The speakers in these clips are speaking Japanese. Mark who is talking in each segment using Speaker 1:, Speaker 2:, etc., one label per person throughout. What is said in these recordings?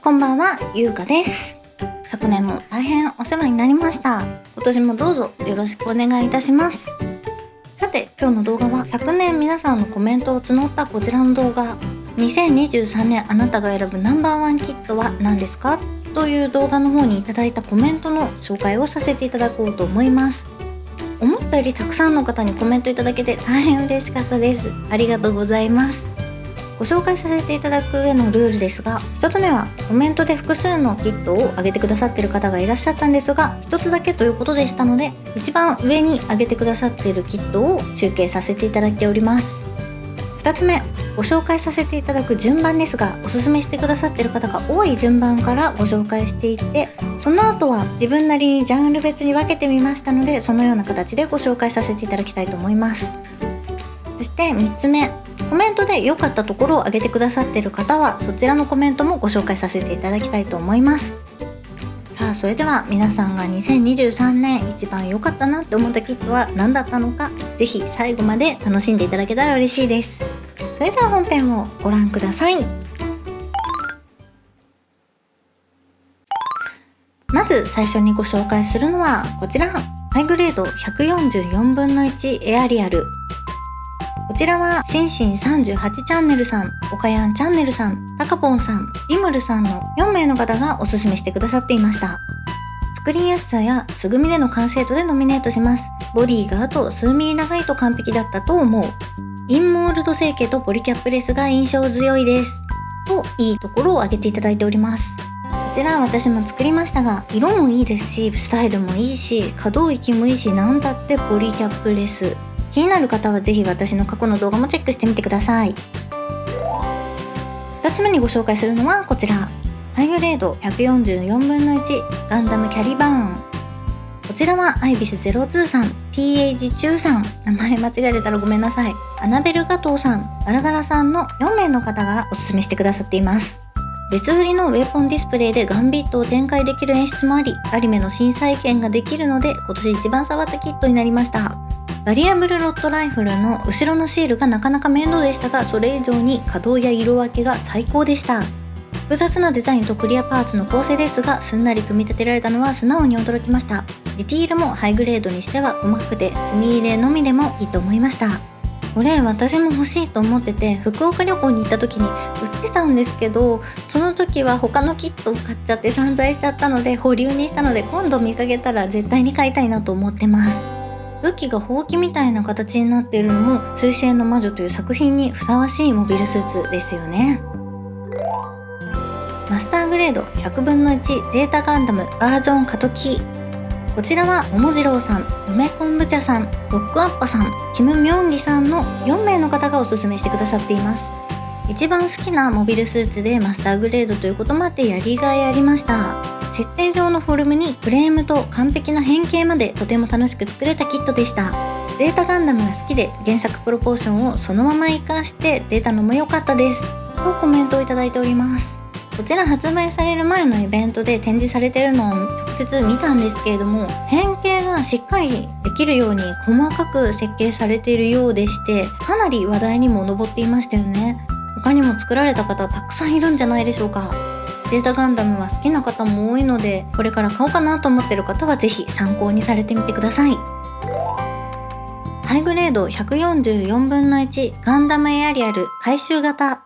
Speaker 1: こんばんは、ゆうかです。昨年も大変お世話になりました。今年もどうぞよろしくお願いいたします。さて、今日の動画は昨年皆さんのコメントを募ったこちらの動画、2023年あなたが選ぶナンバーワンキットは何ですかという動画の方にいただいたコメントの紹介をさせていただこうと思います。思ったよりたくさんの方にコメントいただけて大変嬉しかったです。ありがとうございます。ご紹介させていただく上のルールですが、1つ目はコメントで複数のキットを上げてくださっている方がいらっしゃったんですが、1つだけということでしたので、一番上に上げてくださっているキットを集計させていただいております。2つ目、ご紹介させていただく順番ですが、おすすめしてくださっている方が多い順番からご紹介していって、その後は自分なりにジャンル別に分けてみましたので、そのような形でご紹介させていただきたいと思います。そして3つ目、コメントで良かったところを上げてくださっている方は、そちらのコメントもご紹介させていただきたいと思います。さあ、それでは皆さんが2023年一番良かったなって思ったキットは何だったのか、ぜひ最後まで楽しんでいただけたら嬉しいです。それでは本編をご覧ください。まず最初にご紹介するのはこちら、ハイグレード144分の1エアリアル。こちらはシンシン38チャンネルさん、おかやんチャンネルさん、たかぽんさん、リムルさんの4名の方がおすすめしてくださっていました。作りやすさや素組みでの完成度でノミネートします。ボディがあと数ミリ長いと完璧だったと思う。インモールド成形とポリキャップレスが印象強いです。といいところを挙げていただいております。こちら私も作りましたが、色もいいですし、スタイルもいいし、可動域もいいし、なんだってポリキャップレス。気になる方はぜひ私の過去の動画もチェックしてみてください。2つ目にご紹介するのはこちら、ハイグレード144分の1ガンダムキャリバーン。こちらはアイビス02さん、PH 中さん、名前間違えてたらごめんなさい、アナベルガトーさん、ガラガラさんの4名の方がおすすめしてくださっています。別売りのウェポンディスプレイでガンビットを展開できる演出もあり、アニメの新再現ができるので今年一番触ったキットになりました。バリアブルロットライフルの後ろのシールがなかなか面倒でしたが、それ以上に可動や色分けが最高でした。複雑なデザインとクリアパーツの構成ですが、すんなり組み立てられたのは素直に驚きました。ディティールもハイグレードにしては細かくて、墨入れのみでもいいと思いました。これ私も欲しいと思ってて、福岡旅行に行った時に売ってたんですけど、その時は他のキットを買っちゃって散財しちゃったので保留にしたので、今度見かけたら絶対に買いたいなと思ってます。武器がほうきみたいな形になっているのも水星の魔女という作品にふさわしいモビルスーツですよね。マスターグレード100分の1ゼータガンダムバージョン過渡期。こちらは桃次郎さん、梅昆布茶さん、ロックアッパさん、キムミョンギさんの4名の方がおすすめしてくださっています。一番好きなモビルスーツでマスターグレードということもあってやりがいありました。設定上のフォルムにフレームと完璧な変形までとても楽しく作れたキットでした。ゼータガンダムが好きで原作プロポーションをそのまま活かして出たのも良かったですとコメントをいただいております。こちら発売される前のイベントで展示されているのを直接見たんですけれども、変形がしっかりできるように細かく設計されているようでして、かなり話題にも上っていましたよね。他にも作られた方たくさんいるんじゃないでしょうか。ゼータガンダムは好きな方も多いので、これから買おうかなと思っている方はぜひ参考にされてみてください。ハイグレード144分の1ガンダムエアリアル回収型。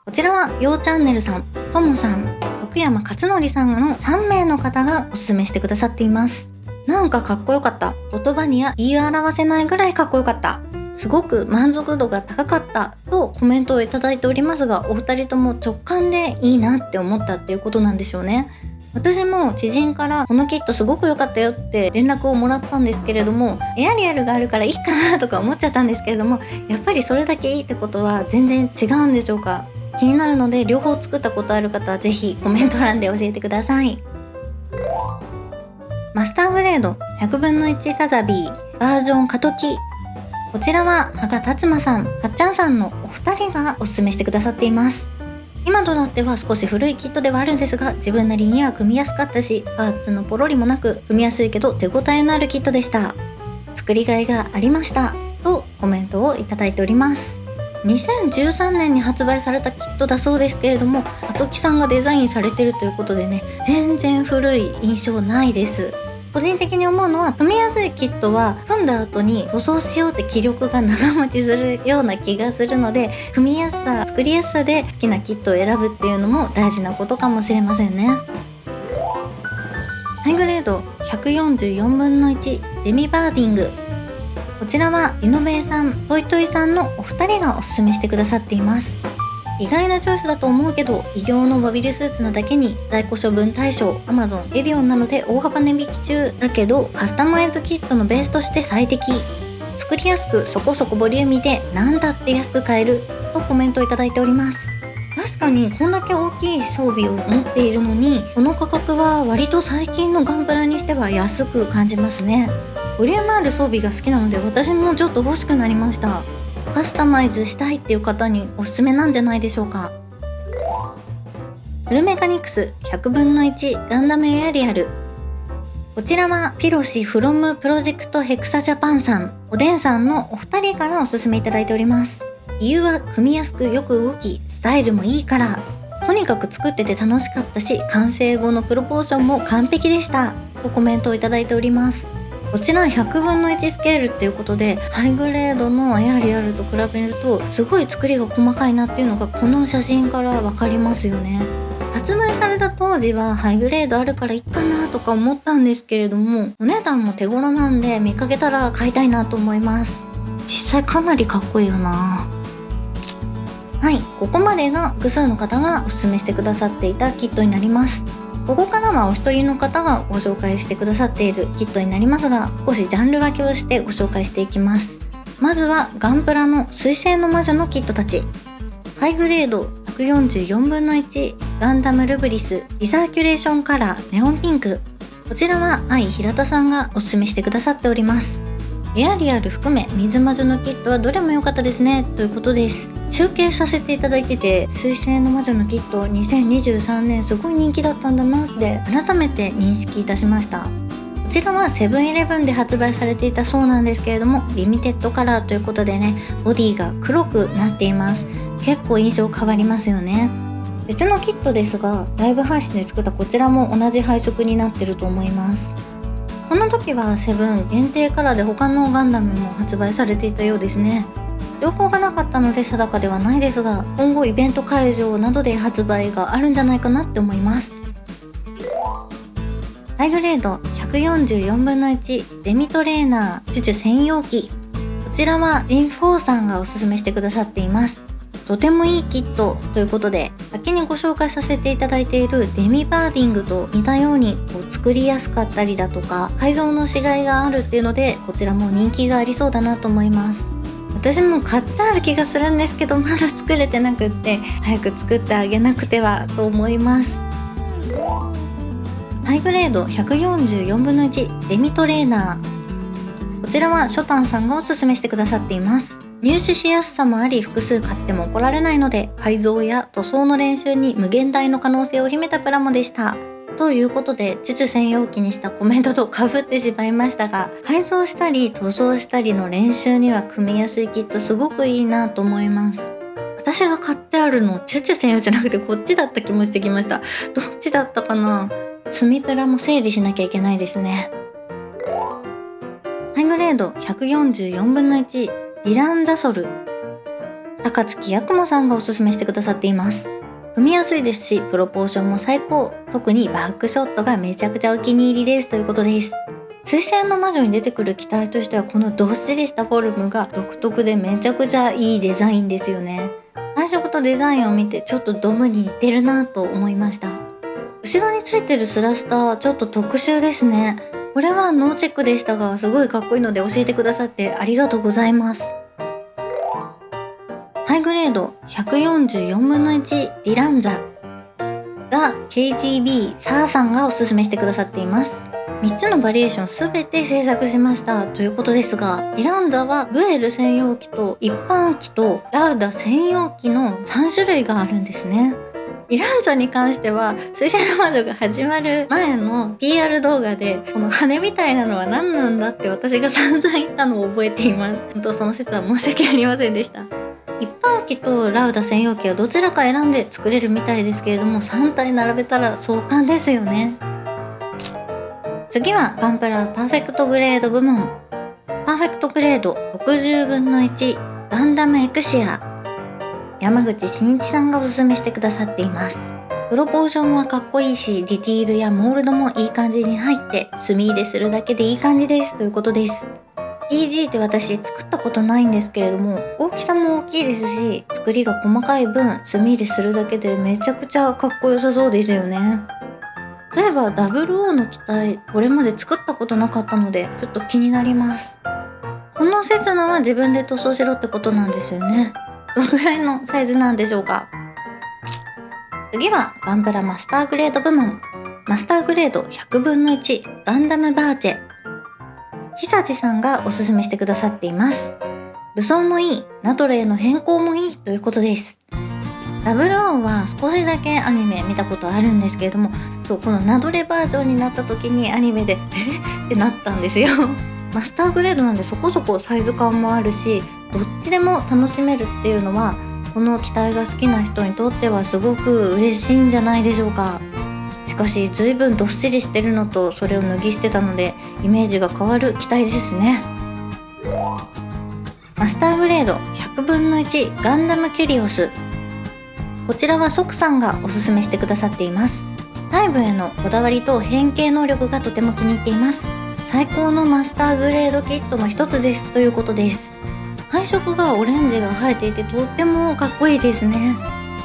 Speaker 1: こちらはようチャンネルさん、ともさん、徳山勝則さんの3名の方がおすすめしてくださっています。なんかかっこよかった。言葉には言い表せないぐらいかっこよかった。すごく満足度が高かったとコメントをいただいておりますが、お二人とも直感でいいなって思ったっていうことなんでしょうね。私も知人からこのキットすごく良かったよって連絡をもらったんですけれども、エアリアルがあるからいいかなとか思っちゃったんですけれども、やっぱりそれだけいいってことは全然違うんでしょうか。気になるので、両方作ったことある方はぜひコメント欄で教えてください。マスターグレード100分の1サザビーバージョン過渡期。こちらは羽賀達馬さん、かっちゃんさんのお二人がおすすめしてくださっています。今となっては少し古いキットではあるんですが、自分なりには組みやすかったし、パーツのポロリもなく組みやすいけど手応えのあるキットでした。作りがいがありましたとコメントをいただいております。2013年に発売されたキットだそうですけれども、カトキさんがデザインされてるということでね、全然古い印象ないです。個人的に思うのは、組みやすいキットは組んだ後に塗装しようって気力が長持ちするような気がするので、組みやすさ、作りやすさで好きなキットを選ぶっていうのも大事なことかもしれませんね。ハイグレード144分の1デミバーディング。こちらはリノベイさん、トイトイさんのお二人がおすすめしてくださっています。意外なチョイスだと思うけど、異形のバビルスーツなだけに在庫処分対象 Amazon エディオンなので大幅値引き中だけど、カスタマイズキットのベースとして最適。作りやすくそこそこボリューミーで何だって安く買えるとコメントをいただいております。確かにこんだけ大きい装備を持っているのに、この価格は割と最近のガンプラにしては安く感じますね。ボリュームある装備が好きなので、私もちょっと欲しくなりました。カスタマイズしたいっていう方におすすめなんじゃないでしょうか。フルメカニクス100分の1ガンダムエアリアル。こちらはピロシフロムプロジェクトヘクサジャパンさん、おでんさんのお二人からおすすめいただいております。理由は組みやすくよく動き、スタイルもいいから。とにかく作ってて楽しかったし、完成後のプロポーションも完璧でしたとコメントをいただいております。こちら100分の1スケールっていうことで、ハイグレードのエアリアルと比べるとすごい作りが細かいなっていうのがこの写真からわかりますよね。発売された当時はハイグレードあるからいっかなとか思ったんですけれども、お値段も手頃なんで見かけたら買いたいなと思います。実際かなりかっこいいよな。はい、ここまでが複数の方がおすすめしてくださっていたキットになります。ここからはお一人の方がご紹介してくださっているキットになりますが、少しジャンル分けをしてご紹介していきます。まずはガンプラの水星の魔女のキットたち。ハイグレード144分の1ガンダムルブリスリサーキュレーションカラーネオンピンク。こちらは愛平田さんがおすすめしてくださっております。エアリアル含め水魔女のキットはどれも良かったですねということです。集計させていただいてて、水星の魔女のキット2023年すごい人気だったんだなって改めて認識いたしました。こちらはセブンイレブンで発売されていたそうなんですけれども、リミテッドカラーということでね、ボディが黒くなっています。結構印象変わりますよね。別のキットですが、ライブ配信で作ったこちらも同じ配色になってると思います。この時はセブン限定カラーで他のガンダムも発売されていたようですね。情報がなかったので定かではないですが、今後イベント会場などで発売があるんじゃないかなって思います。ハイグレード144分の1デミトレーナーチュチュ専用機。こちらはジンフォーさんがおすすめしてくださっています。とてもいいキットということで、先にご紹介させていただいているデミバーディングと似たように作りやすかったりだとか改造のしがいがあるっていうので、こちらも人気がありそうだなと思います。私も買ってある気がするんですけど、まだ作れてなくって、早く作ってあげなくてはと思います。ハイグレード144分の1デミトレーナー。こちらはショタンさんがおすすめしてくださっています。入手しやすさもあり、複数買っても怒られないので、改造や塗装の練習に無限大の可能性を秘めたプラモでした。ということで、チュチュ専用機にしたコメントと被ってしまいましたが、改造したり塗装したりの練習には組みやすいキットすごくいいなと思います。私が買ってあるのチュチュ専用じゃなくてこっちだった気もしてきました。どっちだったかな。積みプラも整理しなきゃいけないですね。ハイグレード144分の1ディランザソル。高槻八雲さんがおすすめしてくださっています。組みやすいですし、プロポーションも最高。特にバックショットがめちゃくちゃお気に入りですということです。水星の魔女に出てくる機体としては、このどっしりしたフォルムが独特でめちゃくちゃいいデザインですよね。配色とデザインを見てちょっとドムに似てるなと思いました。後ろについてるスラスターちょっと特殊ですね。これはノーチェックでしたが、すごいかっこいいので教えてくださってありがとうございます。ハイグレード144分の1ディランザが KGB サーさんがおすすめしてくださっています。3つのバリエーションすべて制作しましたということですが、ディランザはグエル専用機と一般機とラウダ専用機の3種類があるんですね。ディランザに関しては水星の魔女が始まる前の PR 動画で、この羽みたいなのは何なんだって私が散々言ったのを覚えています。本当その説は申し訳ありませんでした。一般機とラウダ専用機はどちらか選んで作れるみたいですけれども、3体並べたら壮観ですよね。次はガンプラパーフェクトグレード部門。パーフェクトグレード60分の1ガンダムエクシア。山口真一さんがおすすめしてくださっています。プロポーションはかっこいいし、ディティールやモールドもいい感じに入って墨入れするだけでいい感じですということです。PG って私作ったことないんですけれども、大きさも大きいですし、作りが細かい分墨入れするだけでめちゃくちゃかっこよさそうですよね。例えば00の機体、これまで作ったことなかったのでちょっと気になります。このセツナは自分で塗装しろってことなんですよね。どのぐらいのサイズなんでしょうか。次はガンプラマスターグレード部門。マスターグレード100分の1ガンダムバーチェ。久地さんがおすすめしてくださっています。武装もいい、ナドレへの変更もいいということです。00は少しだけアニメ見たことあるんですけれども、このナドレバージョンになった時にアニメでってなったんですよ。マスターグレードなんでそこそこサイズ感もあるし、どっちでも楽しめるっていうのは、この機体が好きな人にとってはすごく嬉しいんじゃないでしょうか。しかし随分どっしりしてるのとそれを脱ぎ捨てたのでイメージが変わる機体ですね。マスターグレード100分の1ガンダムキュリオス。こちらはソクさんがおすすめしてくださっています。細部へのこだわりと変形能力がとても気に入っています。最高のマスターグレードキットの一つですということです。配色がオレンジが生えていてとってもかっこいいですね。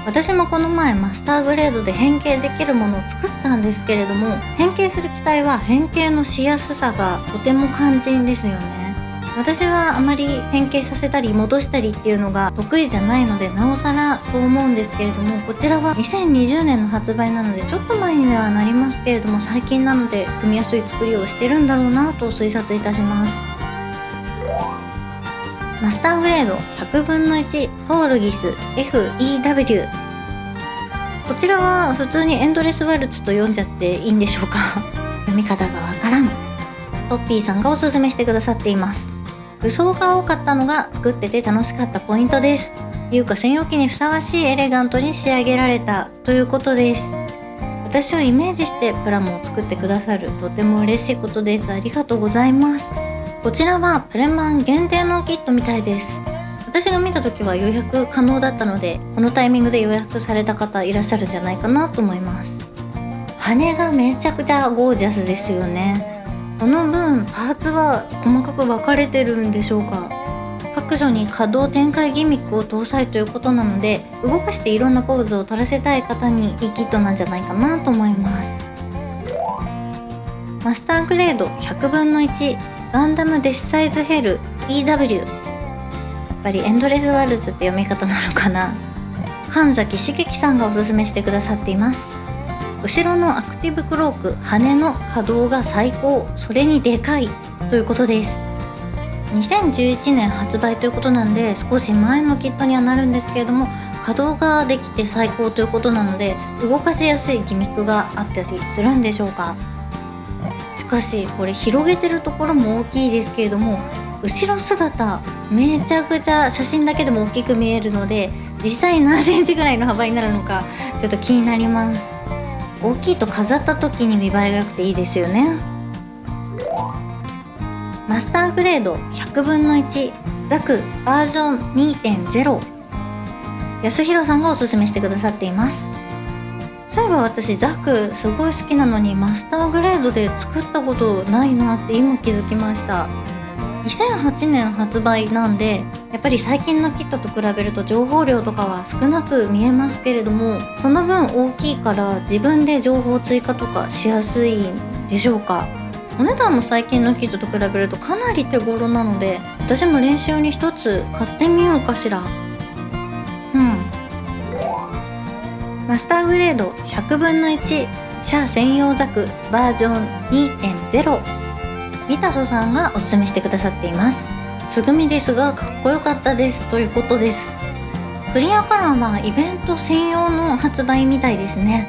Speaker 1: 私もこの前マスターグレードで変形できるものを作ったんですけれども、変形する機体は変形のしやすさがとても肝心ですよね。私はあまり変形させたり戻したりっていうのが得意じゃないので、なおさらそう思うんですけれども、こちらは2020年の発売なのでちょっと前にはなりますけれども、最近なので組みやすい作りをしてるんだろうなと推察いたします。マスターグレード100分の1トールギス FEW。 こちらは普通にエンドレスワルツと読んじゃっていいんでしょうか。読み方がわからん。トッピーさんがおすすめしてくださっています。武装が多かったのが作ってて楽しかったポイントです。いうか専用機にふさわしいエレガントに仕上げられたということです。私をイメージしてプラモを作ってくださる、とても嬉しいことです。ありがとうございます。こちらはプレマン限定のキットみたいです。私が見た時は予約可能だったので、このタイミングで予約された方いらっしゃるんじゃないかなと思います。羽がめちゃくちゃゴージャスですよね。この分パーツは細かく分かれてるんでしょうか。各所に可動展開ギミックを搭載ということなので、動かしていろんなポーズを取らせたい方にいいキットなんじゃないかなと思います。マスターグレード100分の1ガンダムデスサイズヘル EW。 やっぱりエンドレスワルツって読み方なのかな。神崎茂樹さんがおすすめしてくださっています。後ろのアクティブクローク羽の可動が最高、それにでかいということです。2011年発売ということなんで少し前のキットにはなるんですけれども、可動ができて最高ということなので動かしやすいギミックがあったりするんでしょうか。しかしこれ広げてるところも大きいですけれども、後ろ姿めちゃくちゃ写真だけでも大きく見えるので、実際何センチぐらいの幅になるのかちょっと気になります。大きいと飾った時に見栄えが良くていいですよね。マスターグレード100分の1ザクバージョン 2.0。 安弘さんがおすすめしてくださっています。そういえば私ザクすごい好きなのにマスターグレードで作ったことないなって今気づきました。2008年発売なんで、やっぱり最近のキットと比べると情報量とかは少なく見えますけれども、その分大きいから自分で情報追加とかしやすいんでしょうか。お値段も最近のキットと比べるとかなり手頃なので、私も練習に一つ買ってみようかしら。マスターグレード100分の1シャア専用ザクバージョン 2.0。 ミタソさんがおすすめしてくださっています。すぐみですがかっこよかったですということです。クリアカラーはイベント専用の発売みたいですね。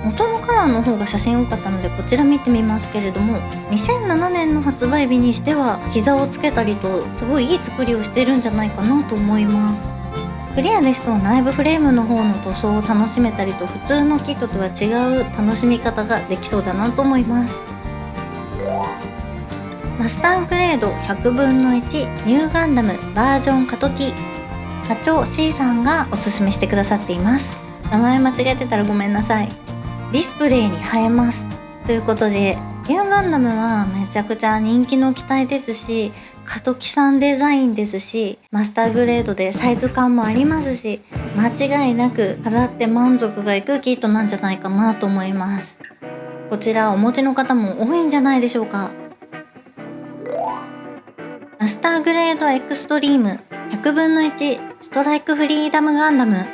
Speaker 1: 元のカラーの方が写真多かったのでこちら見てみますけれども、2007年の発売日にしては膝をつけたりとすごいいい作りをしてるんじゃないかなと思います。クリアですと内部フレームの方の塗装を楽しめたりと、普通のキットとは違う楽しみ方ができそうだなと思います。マスターグレード100分の1ニューガンダムバージョン過渡期、課長 C さんがおすすめしてくださっています。名前間違えてたらごめんなさい。ディスプレイに映えますということで、ニューガンダムはめちゃくちゃ人気の機体ですし、過渡期産デザインですし、マスターグレードでサイズ感もありますし、間違いなく飾って満足がいくキットなんじゃないかなと思います。こちらお持ちの方も多いんじゃないでしょうか。マスターグレードエクストリーム100分の1ストライクフリーダムガンダム、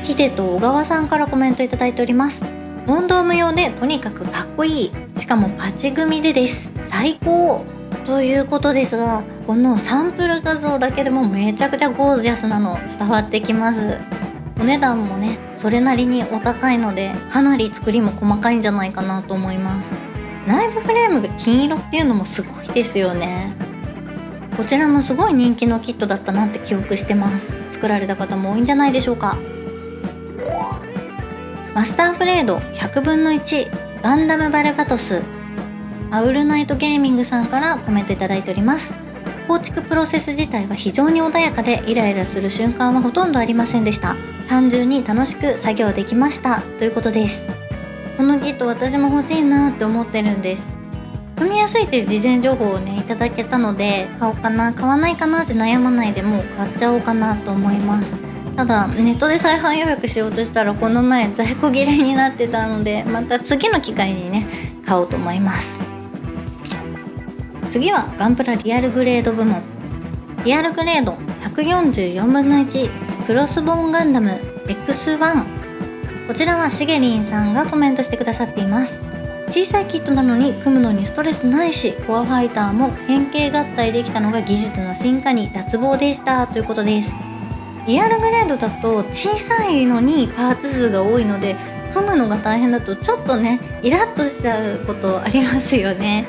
Speaker 1: ヒデと小川さんからコメントいただいております。問答無用でとにかくかっこいい、しかもパチ組でです、最高ということですが、このサンプル画像だけでもめちゃくちゃゴージャスなの伝わってきます。お値段もねそれなりにお高いので、かなり作りも細かいんじゃないかなと思います。内部フレームが金色っていうのもすごいですよね。こちらもすごい人気のキットだったなって記憶してます。作られた方も多いんじゃないでしょうか。マスターグレード100分の1ガンダムバルバトス、アウルナイトゲーミングさんからコメントいただいております。構築プロセス自体は非常に穏やかで、イライラする瞬間はほとんどありませんでした。単純に楽しく作業できましたということです。このキット私も欲しいなって思ってるんです。組みやすいという事前情報をねいただけたので、買おうかな買わないかなって悩まないでもう買っちゃおうかなと思います。ただネットで再販予約しようとしたらこの前在庫切れになってたので、また次の機会にね買おうと思います。次はガンプラリアルグレード部門、リアルグレード144分の1クロスボーンガンダム X1、 こちらはしげりんさんがコメントしてくださっています。小さいキットなのに組むのにストレスないし、コアファイターも変形合体できたのが技術の進化に脱帽でしたということです。リアルグレードだと小さいのにパーツ数が多いので、組むのが大変だとちょっとねイラッとしちゃうことありますよね。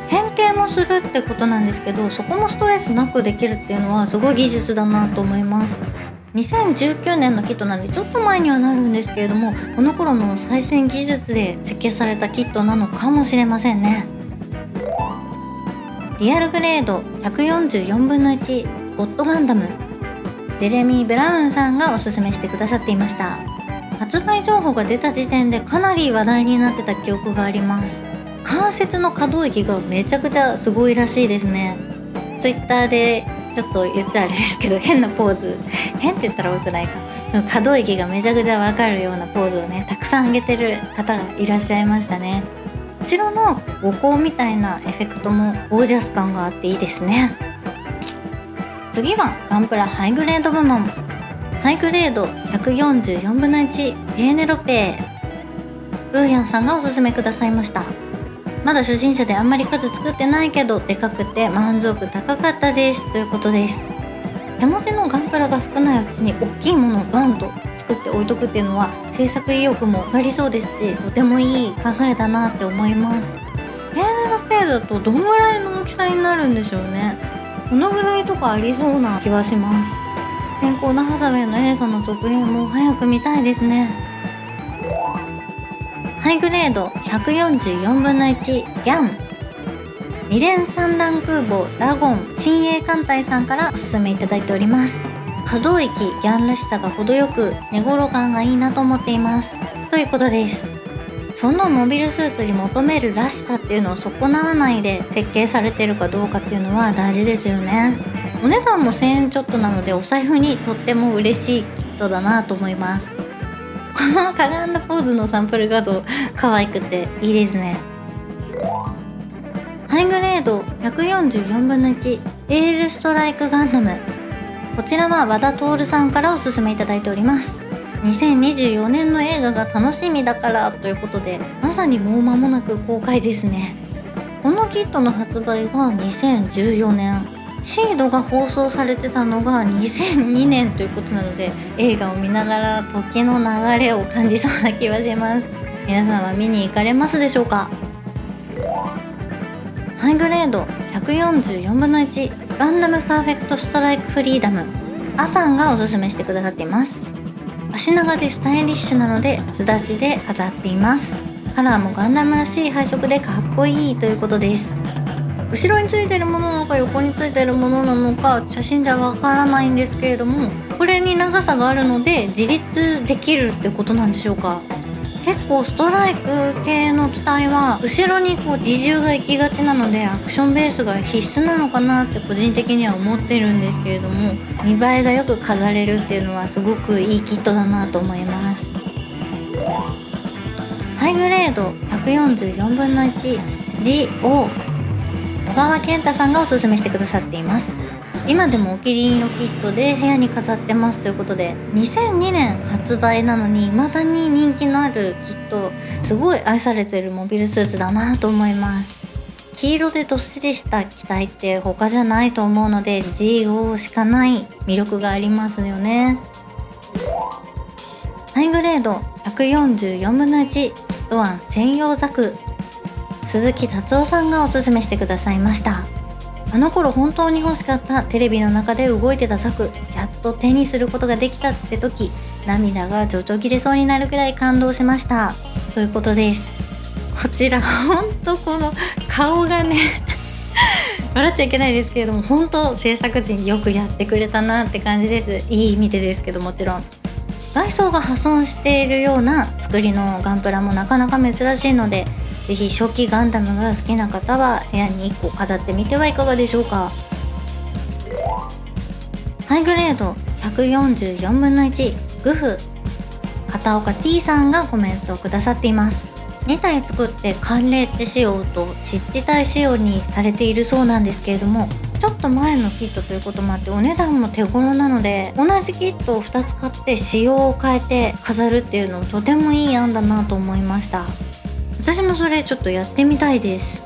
Speaker 1: 変形もするってことなんですけど、そこもストレスなくできるっていうのはすごい技術だなと思います。2019年のキットなんでちょっと前にはなるんですけれども、この頃の最新技術で設計されたキットなのかもしれませんね。リアルグレード144分の1ゴッドガンダム、ジェレミー・ブラウンさんがおすすめしてくださっていました。発売情報が出た時点でかなり話題になってた記憶があります。関節の可動域がめちゃくちゃすごいらしいですね。ツイッターでちょっと言っちゃあれですけど、変なポーズ、変って言ったら多くないか、可動域がめちゃくちゃわかるようなポーズをねたくさん上げてる方がいらっしゃいましたね。後ろの五光みたいなエフェクトもゴージャス感があっていいですね。次はガンプラハイグレード部門、ハイグレード144分の1ペーネロペー、ブーヤンさんがおすすめくださいました。まだ初心者であんまり数作ってないけどでかくて満足高かったですということです。手持ちのガンプラが少ないうちに大きいものをドンと作って置いとくっていうのは制作意欲も上がりそうですし、とてもいい考えだなって思います。ペーネロペーだとどんぐらいの大きさになるんでしょうね。このぐらいとかありそうな気はします。健康なハサウェイの映画の続編も早く見たいですね。ハイグレード144分の1ギャン、二連三段空母ダゴン親衛艦隊さんからおすすめいただいております。可動域ギャンらしさが程よく寝頃感がいいなと思っていますということです。そのモビルスーツに求めるらしさっていうのを損なわないで設計されてるかどうかっていうのは大事ですよね。お値段も1000円ちょっとなのでお財布にとっても嬉しいキットだなと思います。このかがんだポーズのサンプル画像可愛くていいですね。ハイグレード144分の1エールストライクガンダム、こちらは和田徹さんからおすすめいただいております。2024年の映画が楽しみだからということで、まさにもう間もなく公開ですね。このキットの発売が2014年、シードが放送されてたのが2002年ということなので、映画を見ながら時の流れを感じそうな気はします。皆さんは見に行かれますでしょうか。ハイグレード144分の1ガンダムパーフェクトストライクフリーダム、アさんがおすすめしてくださっています。足長でスタイリッシュなのですだちで飾っています。カラーもガンダムらしい配色でかっこいいということです。後ろについてるものなのか横についてるものなのか写真じゃわからないんですけれども、これに長さがあるので自立できるってことなんでしょうか。結構ストライク系の機体は後ろに自重が行きがちなのでアクションベースが必須なのかなって個人的には思ってるんですけれども、見栄えがよく飾れるっていうのはすごくいいキットだなと思います。ハイグレード144分の 1GO 小川健太さんがおすすめしてくださっています。今でもお気に入りのキットで部屋に飾ってますということで、2002年発売なのに未だに人気のあるキット、すごい愛されているモビルスーツだなと思います。黄色でどっしりした機体って他じゃないと思うので GO しかない魅力がありますよね。ハイグレード144分の1ドアン専用ザク、鈴木達夫さんがおすすめしてくださいました。あの頃本当に欲しかったテレビの中で動いてたザク、やっと手にすることができたって時、涙がちょちょぎれそうになるくらい感動しましたということです。こちら本当この顔がね笑っちゃいけないですけれども、本当制作陣よくやってくれたなって感じです。いい意味でですけど、もちろん外装が破損しているような作りのガンプラもなかなか珍しいので、ぜひ初期ガンダムが好きな方は部屋に1個飾ってみてはいかがでしょうか。ハイグレード144分の1グフ、片岡 T さんがコメントをくださっています。2体作って寒冷地仕様と湿地帯仕様にされているそうなんですけれども、ちょっと前のキットということもあってお値段も手頃なので、同じキットを2つ買って仕様を変えて飾るっていうのもとてもいい案だなと思いました。私もそれちょっとやってみたいです。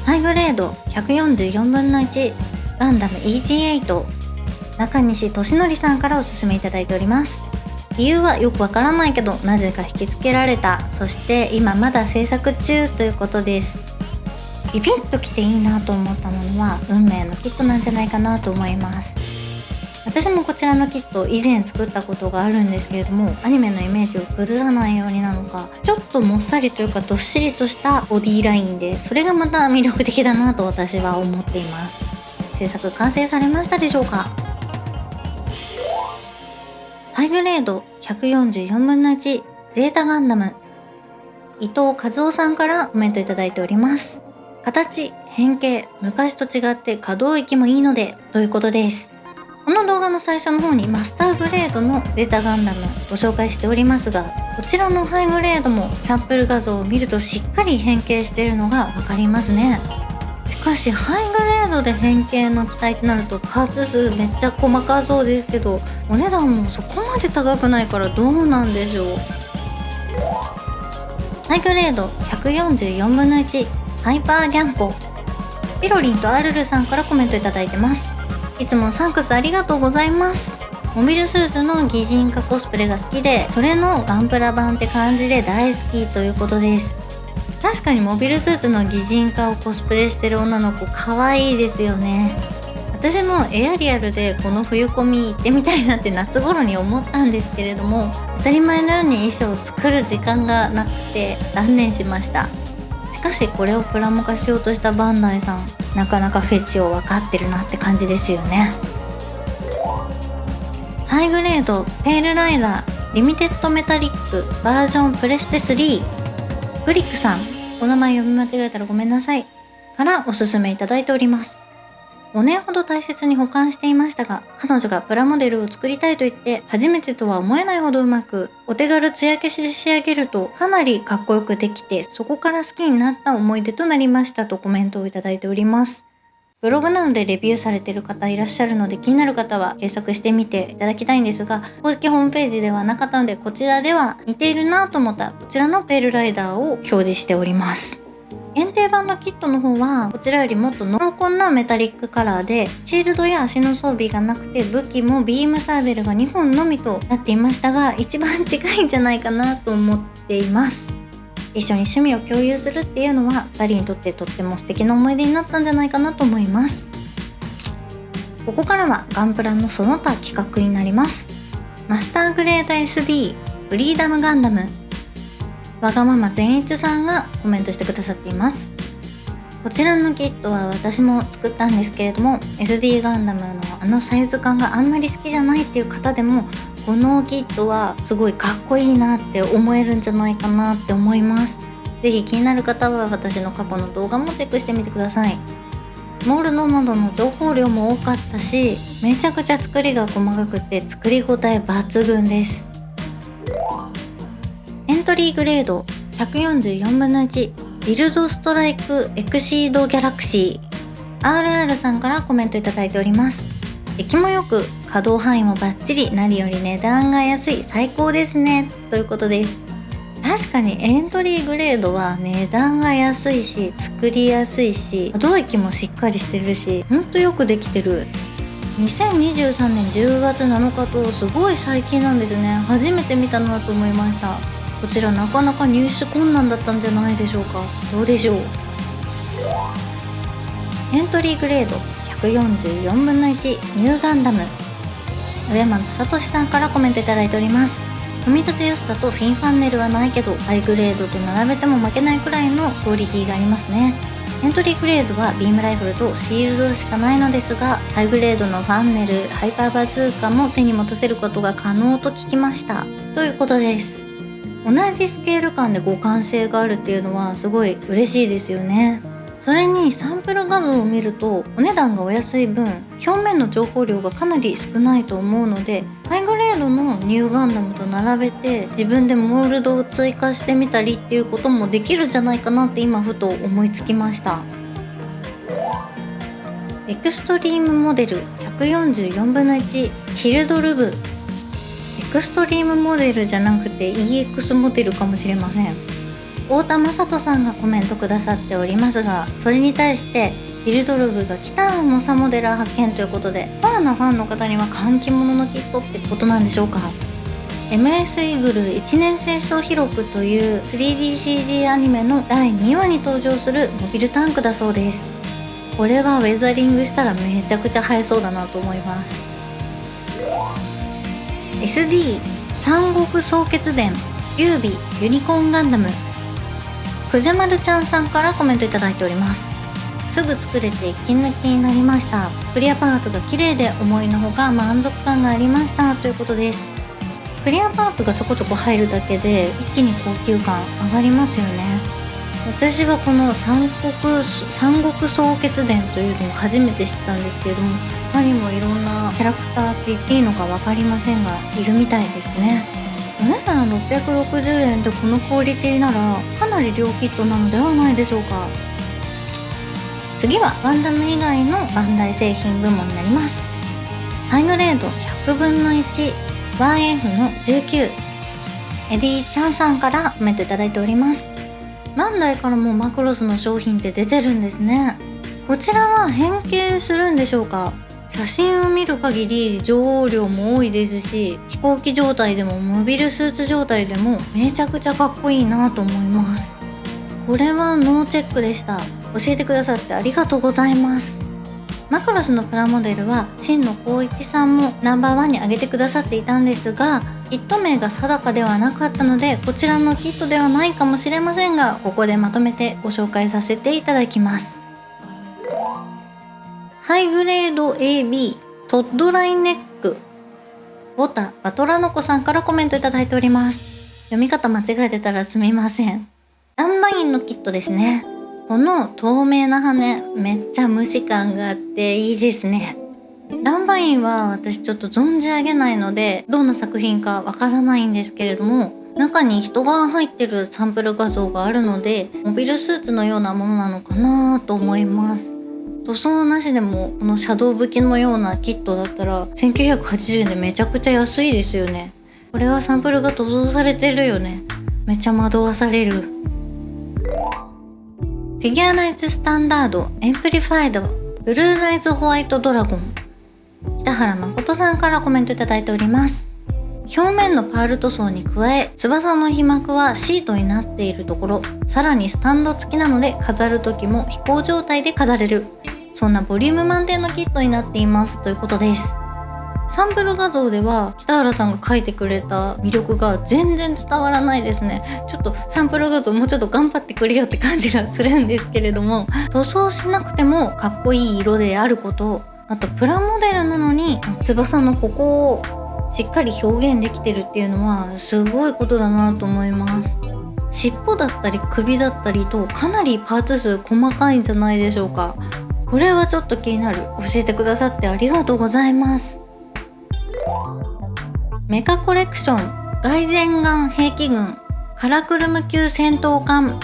Speaker 1: ハイグレード144分の1ガンダム EG8、 中西俊則さんからおすすめいただいております。理由はよくわからないけどなぜか引きつけられた、そして今まだ制作中ということです。ビビッときていいなと思ったものは運命のキットなんじゃないかなと思います。私もこちらのキット以前作ったことがあるんですけれども、アニメのイメージを崩さないようになのか、ちょっともっさりというかどっしりとしたボディラインで、それがまた魅力的だなと私は思っています。制作完成されましたでしょうか。ハイグレード144分の1ゼータガンダム、伊藤和夫さんからコメントいただいております。形、変形、昔と違って可動域もいいのでということです。この動画の最初の方にマスターグレードのゼータガンダムご紹介しておりますが、こちらのハイグレードもサンプル画像を見るとしっかり変形しているのがわかりますね。しかしハイグレードで変形の機体となるとパーツ数めっちゃ細かそうですけど、お値段もそこまで高くないからどうなんでしょう。ハイグレード144分の1ハイパーギャンコ、ピロリンとアルルさんからコメントいただいてます。いつもサンクスありがとうございます。モビルスーツの擬人化コスプレが好きで、それのガンプラ版って感じで大好きということです。確かにモビルスーツの擬人化をコスプレしてる女の子可愛いですよね。私もエアリアルでこの冬コミ行ってみたいなって夏頃に思ったんですけれども、当たり前のように衣装を作る時間がなくて断念しました。しかしこれをプラモ化しようとしたバンダイさん、なかなかフェチを分かってるなって感じですよね。ハイグレードペールライダーリミテッドメタリックバージョンプレステ3、グリックさん、お名前読み間違えたらごめんなさいからおすすめいただいております。5年ほど大切に保管していましたが、彼女がプラモデルを作りたいと言って初めてとは思えないほどうまく、お手軽艶消しで仕上げるとかなりかっこよくできて、そこから好きになった思い出となりましたとコメントをいただいております。ブログなのでレビューされている方いらっしゃるので、気になる方は検索してみていただきたいんですが、公式ホームページではなかったので、こちらでは似ているなと思ったこちらのペールライダーを表示しております。限定版のキットの方はこちらよりもっと濃厚なメタリックカラーで、シールドや足の装備がなくて武器もビームサーベルが2本のみとなっていましたが、一番近いんじゃないかなと思っています。一緒に趣味を共有するっていうのは2人にとってとっても素敵な思い出になったんじゃないかなと思います。ここからはガンプラのその他企画になります。マスターグレード SD フリーダムガンダム、わがまま善一さんがコメントしてくださっています。こちらのキットは私も作ったんですけれども、 SD ガンダムのあのサイズ感があんまり好きじゃないっていう方でもこのキットはすごいかっこいいなって思えるんじゃないかなって思います。ぜひ気になる方は私の過去の動画もチェックしてみてください。モールドなどの情報量も多かったし、めちゃくちゃ作りが細かくて作り応え抜群です。エントリーグレード144分の1ビルドストライクエクシードギャラクシー RR さんからコメントいただいております。出来もよく稼働範囲もバッチリ、何より値段が安い、最高ですねということです。確かにエントリーグレードは値段が安いし作りやすいし、可動域もしっかりしてるし、ほんとよくできてる。2023年10月7日とすごい最近なんですね。初めて見たなと思いました。こちらなかなか入手困難だったんじゃないでしょうか。どうでしょう。エントリーグレード144分の1ニューガンダム、上松聡さんからコメントいただいております。組み立てやすさとフィンファンネルはないけどハイグレードと並べても負けないくらいのクオリティがありますね。エントリーグレードはビームライフルとシールドしかないのですが、ハイグレードのファンネル、ハイパーバズーカも手に持たせることが可能と聞きましたということです。同じスケール感で互換性があるっていうのはすごい嬉しいですよね。それにサンプル画像を見るとお値段がお安い分表面の情報量がかなり少ないと思うので、ハイグレードのニューガンダムと並べて自分でモールドを追加してみたりっていうこともできるんじゃないかなって今ふと思いつきました。エクストリームモデル144分の1ヒルドルブ、エクストリームモデルじゃなくて EX モデルかもしれません。太田雅人さんがコメントくださっておりますが、それに対してヒルドルブが来たモサモデラー発見ということで、コアなファンの方には歓喜者のキットってことなんでしょうか。 MS イーグル1年生小記録という 3DCG アニメの第2話に登場するモビルタンクだそうです。これはウェザリングしたらめちゃくちゃ映えそうだなと思います。 SD 三国総決伝劉備ユニコーンガンダム、くじゃまるちゃんさんからコメントいただいております。すぐ作れて息抜きになりました。クリアパーツが綺麗で思いのほか満足感がありましたということです。クリアパーツがちょこちょこ入るだけで一気に高級感上がりますよね。私はこの三国総決伝というのを初めて知ったんですけれども、他にもいろんなキャラクターって言っていいのか分かりませんがいるみたいですね。お値段660円でこのクオリティならかなり両キットなのではないでしょうか。次はガンダム以外のバンダイ製品部門になります。ハイグレード100分の 1YF の19、エディちゃんさんからコメントいただいております。バンダイからもマクロスの商品って出てるんですね。こちらは変形するんでしょうか。写真を見る限り情報量も多いですし、飛行機状態でもモビルスーツ状態でもめちゃくちゃかっこいいなと思います。これはノーチェックでした。教えてくださってありがとうございます。マクロスのプラモデルは真野光一さんもナンバーワンに挙げてくださっていたんですが、キット名が定かではなかったのでこちらのキットではないかもしれませんが、ここでまとめてご紹介させていただきます。ハイグレード AB トッドラインネック、ボタバトラノコさんからコメントいただいております。読み方間違えてたらすみません。ダンバインのキットですね。この透明な羽めっちゃ虫感があっていいですね。ダンバインは私ちょっと存じ上げないのでどんな作品かわからないんですけれども、中に人が入ってるサンプル画像があるのでモビルスーツのようなものなのかなと思います。塗装なしでもこのシャドウ武器のようなキットだったら1980円でめちゃくちゃ安いですよね。これはサンプルが塗装されてるよね。めちゃ惑わされる。フィギュアライズスタンダードエンプリファイドブルーライズホワイトドラゴン、北原誠さんからコメントいただいております。表面のパール塗装に加え翼の被膜はシートになっているところ、さらにスタンド付きなので飾る時も飛行状態で飾れる。そんなボリューム満点のキットになっていますということです。サンプル画像では北原さんが描いてくれた魅力が全然伝わらないですね。ちょっとサンプル画像もうちょっと頑張ってくれよって感じがするんですけれども、塗装しなくてもかっこいい色であること、あとプラモデルなのに翼のここをしっかり表現できてるっていうのはすごいことだなと思います。尻尾だったり首だったりとかなりパーツ数細かいんじゃないでしょうか。これはちょっと気になる。教えてくださってありがとうございます。メカコレクション外前眼兵器群カラクルム級戦闘艦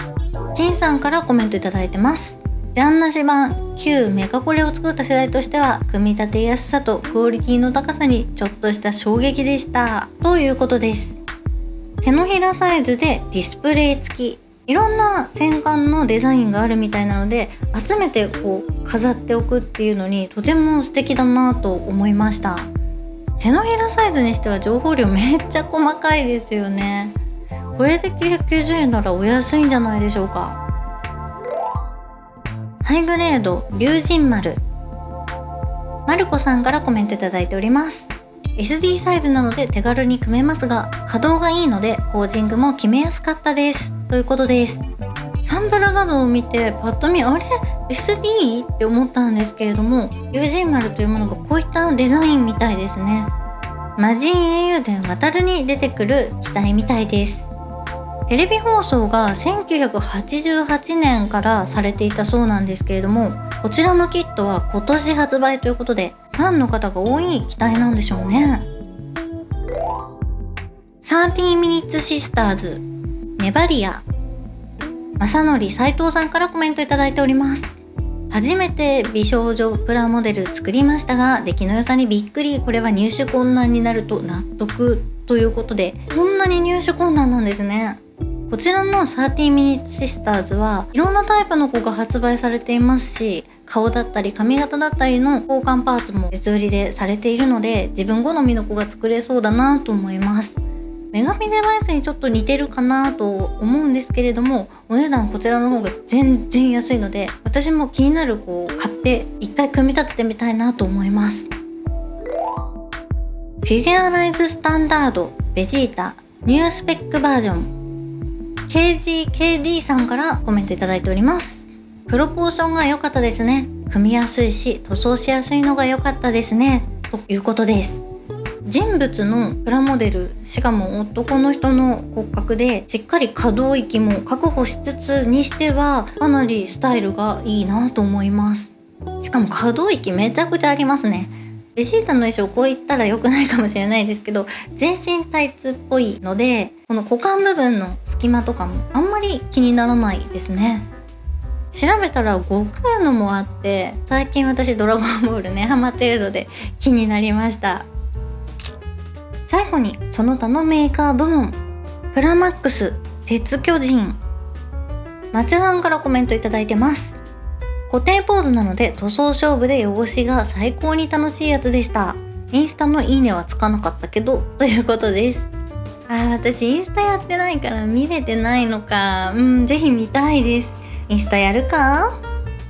Speaker 1: ジンさんからコメントいただいてます。ジャンなし版旧メカコレを作った世代としては組み立てやすさとクオリティの高さにちょっとした衝撃でしたということです。手のひらサイズでディスプレイ付き、いろんな戦艦のデザインがあるみたいなので集めてこう飾っておくっていうのにとても素敵だなと思いました。手のひらサイズにしては情報量めっちゃ細かいですよね。これで990円ならお安いんじゃないでしょうか。ハイグレード龍神丸マルコさんからコメントいただいております。 SD サイズなので手軽に組めますが稼働がいいのでポージングも決めやすかったですということです。サンプル画像を見てパッと見あれ SD って思ったんですけれども、龍神丸というものがこういったデザインみたいですね。魔人英雄伝渡るに出てくる機体みたいです。テレビ放送が1988年からされていたそうなんですけれども、こちらのキットは今年発売ということでファンの方が多い機体なんでしょうね。30 Minutes Sisters メバリア正則斉藤さんからコメントいただいております。初めて美少女プラモデル作りましたが出来の良さにびっくり。これは入手困難になると納得ということで、こんなに入手困難なんですね。こちらの30 Minutes Sisters はいろんなタイプの子が発売されていますし、顔だったり髪型だったりの交換パーツも別売りでされているので自分好みの子が作れそうだなと思います。女神デバイスにちょっと似てるかなと思うんですけれども、お値段こちらの方が全然安いので私も気になる子を買って一回組み立ててみたいなと思います。フィギュアライズスタンダードベジータニュースペックバージョン KGKD さんからコメントいただいております。プロポーションが良かったですね。組みやすいし塗装しやすいのが良かったですねということです。人物のプラモデル、しかも男の人の骨格でしっかり可動域も確保しつつにしてはかなりスタイルがいいなと思います。しかも可動域めちゃくちゃありますね。ベジータの衣装こう言ったら良くないかもしれないですけど全身タイツっぽいのでこの股間部分の隙間とかもあんまり気にならないですね。調べたら悟空のもあって最近私ドラゴンボールねハマってるので気になりました。最後にその他のメーカー部門プラマックス鉄巨人松さんからコメントいただいてます。固定ポーズなので塗装勝負で汚しが最高に楽しいやつでした。インスタのいいねはつかなかったけどということです。私インスタやってないから見れてないのか。ぜひ見たいです。インスタやるか。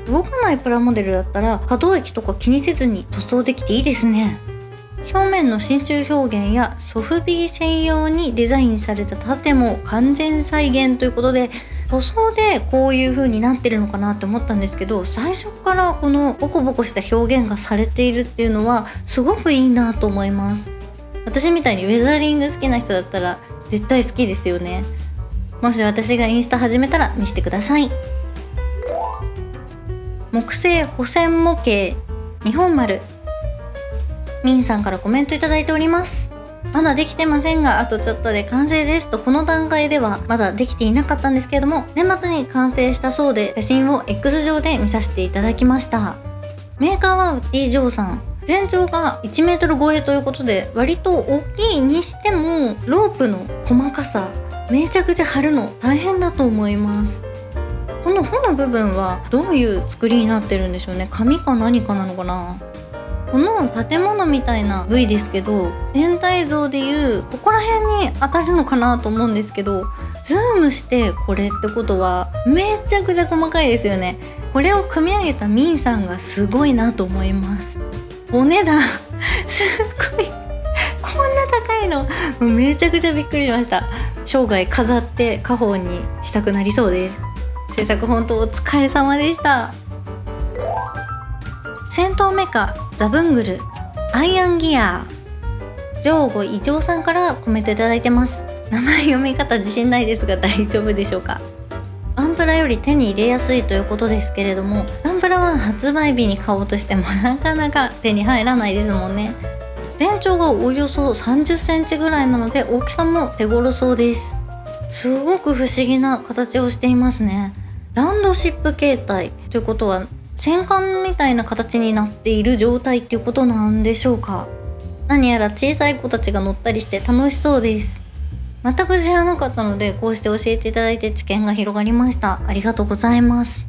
Speaker 1: 動かないプラモデルだったら可動域とか気にせずに塗装できていいですね。表面の真鍮表現やソフビ専用にデザインされた盾も完全再現ということで塗装でこういう風になってるのかなって思ったんですけど、最初からこのボコボコした表現がされているっていうのはすごくいいなと思います。私みたいにウェザリング好きな人だったら絶対好きですよね。もし私がインスタ始めたら見せてください。木製補線模型日本丸ミンさんからコメントいただいております。まだできてませんがあとちょっとで完成ですとこの段階ではまだできていなかったんですけれども年末に完成したそうで写真を X 上で見させていただきました。メーカーはウッディ・ジョーさん、全長が1メートル超えということで割と大きいにしてもロープの細かさめちゃくちゃ貼るの大変だと思います。この穂の部分はどういう作りになってるんでしょうね。紙か何かなのかな。この建物みたいな部位ですけど、全体像でいうここら辺に当たるのかなと思うんですけど、ズームしてこれってことはめちゃくちゃ細かいですよね。これを組み上げたミンさんがすごいなと思います。お値段すっごい、こんな高いのもうめちゃくちゃびっくりしました。生涯飾って家宝にしたくなりそうです。制作本当お疲れ様でした。戦闘メカザブングルアイアンギア上吾異常さんからコメントいただいてます。名前読み方自信ないですが大丈夫でしょうか。ガンプラより手に入れやすいということですけれども、ガンプラは発売日に買おうとしてもなかなか手に入らないですもんね。全長がおよそ30センチぐらいなので大きさも手頃そうです。すごく不思議な形をしていますね。ランドシップ形態ということは戦艦みたいな形になっている状態っていうことなんでしょうか。何やら小さい子たちが乗ったりして楽しそうです。全く知らなかったのでこうして教えていただいて知見が広がりました。ありがとうございます。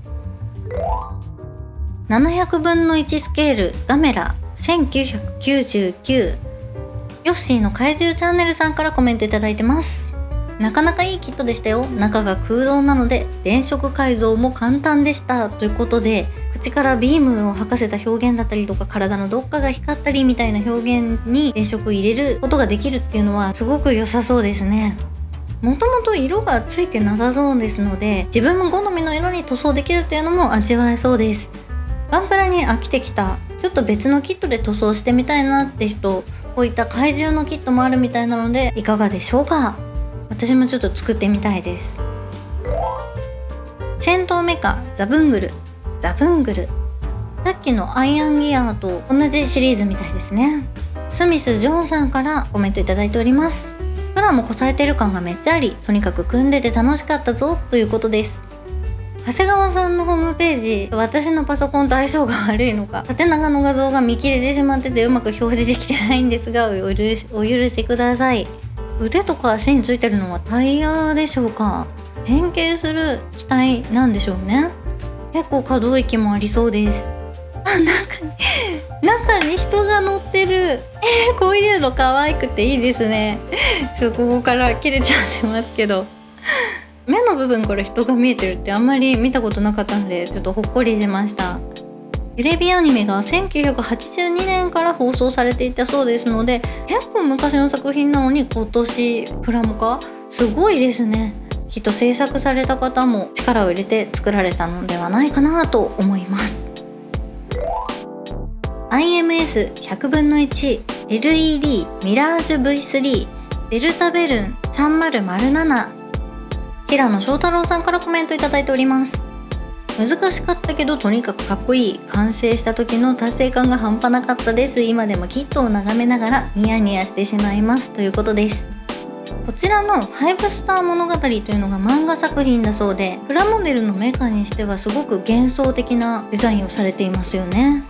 Speaker 1: 700分の1スケールガメラ1999ヨッシーの怪獣チャンネルさんからコメントいただいてます。なかなかいいキットでしたよ。中が空洞なので電飾改造も簡単でしたということで、口からビームを吐かせた表現だったりとか、体のどっかが光ったりみたいな表現に電飾を入れることができるっていうのはすごく良さそうですね。もともと色がついてなさそうですので、自分も好みの色に塗装できるっていうのも味わえそうです。ガンプラに飽きてきた、ちょっと別のキットで塗装してみたいなって人、こういった怪獣のキットもあるみたいなのでいかがでしょうか。私もちょっと作ってみたいです。戦闘メカザブングルさっきのアイアンギアと同じシリーズみたいですね。スミス・ジョンさんからコメントいただいております。プラもこさえてる感がめっちゃあり、とにかく組んでて楽しかったぞということです。長谷川さんのホームページ、私のパソコンと相性が悪いのか縦長の画像が見切れてしまっててうまく表示できてないんですが、お許しください。腕とか足についてるのはタイヤでしょうか。変形する機体なんでしょうね。結構可動域もありそうです。中に人が乗ってる。こういうの可愛くていいですね。ここから切れちゃってますけど、目の部分から人が見えてるってあんまり見たことなかったのでちょっとほっこりしました。テレビアニメが1982年から放送されていたそうですので、結構昔の作品なのに今年プラモ化すごいですね。きっと制作された方も力を入れて作られたのではないかなと思います。 IMS100 分の 1LED ミラージュ V3 デルタベルン3007平野翔太郎さんからコメントいただいております。難しかったけどとにかくかっこいい。完成した時の達成感が半端なかったです。今でもキットを眺めながらニヤニヤしてしまいますということです。こちらの5スター物語というのが漫画作品だそうで、プラモデルのメカにしてはすごく幻想的なデザインをされていますよね。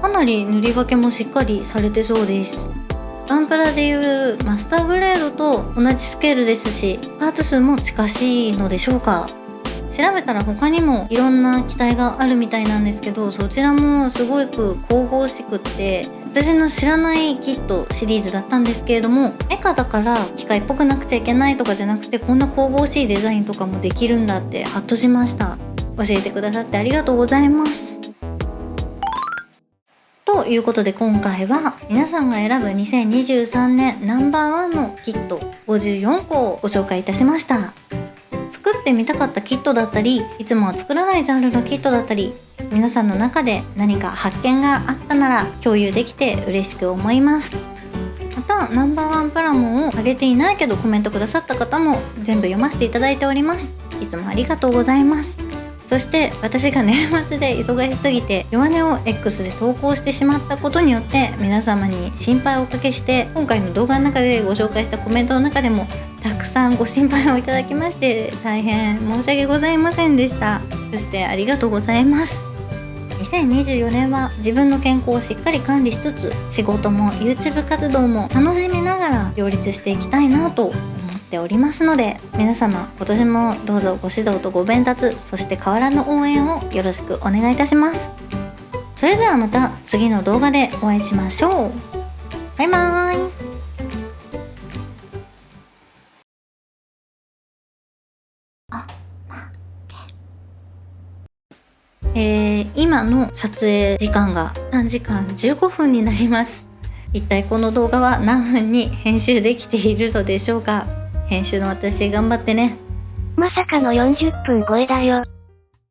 Speaker 1: かなり塗り分けもしっかりされてそうです。ガンプラでいうマスターグレードと同じスケールですし、パーツ数も近しいのでしょうか。調べたら他にもいろんな機体があるみたいなんですけど、そちらもすごく神々しくって、私の知らないキットシリーズだったんですけれども、メカだから機械っぽくなくちゃいけないとかじゃなくて、こんな神々しいデザインとかもできるんだってハッとしました。教えてくださってありがとうございます。ということで今回は皆さんが選ぶ2023年ナンバーワンのキット54個をご紹介いたしました。作ってみたかったキットだったり、いつもは作らないジャンルのキットだったり、皆さんの中で何か発見があったなら共有できて嬉しく思います。またナンバーワンプラモンをあげていないけどコメントくださった方も全部読ませていただいております。いつもありがとうございます。そして私が年末で忙しすぎて弱音を X で投稿してしまったことによって皆様に心配をおかけして、今回の動画の中でご紹介したコメントの中でもたくさんご心配をいただきまして大変申し訳ございませんでした。そしてありがとうございます。2024年は自分の健康をしっかり管理しつつ、仕事も YouTube 活動も楽しみながら両立していきたいなと思っておりますので、皆様今年もどうぞご指導とご鞭撻、そして変わらぬ応援をよろしくお願いいたします。それではまた次の動画でお会いしましょう。バイバーイ。今の撮影時間が3時間15分になります。一体この動画は何分に編集できているのでしょうか。編集の私頑張ってね。
Speaker 2: まさかの40分超えだよ。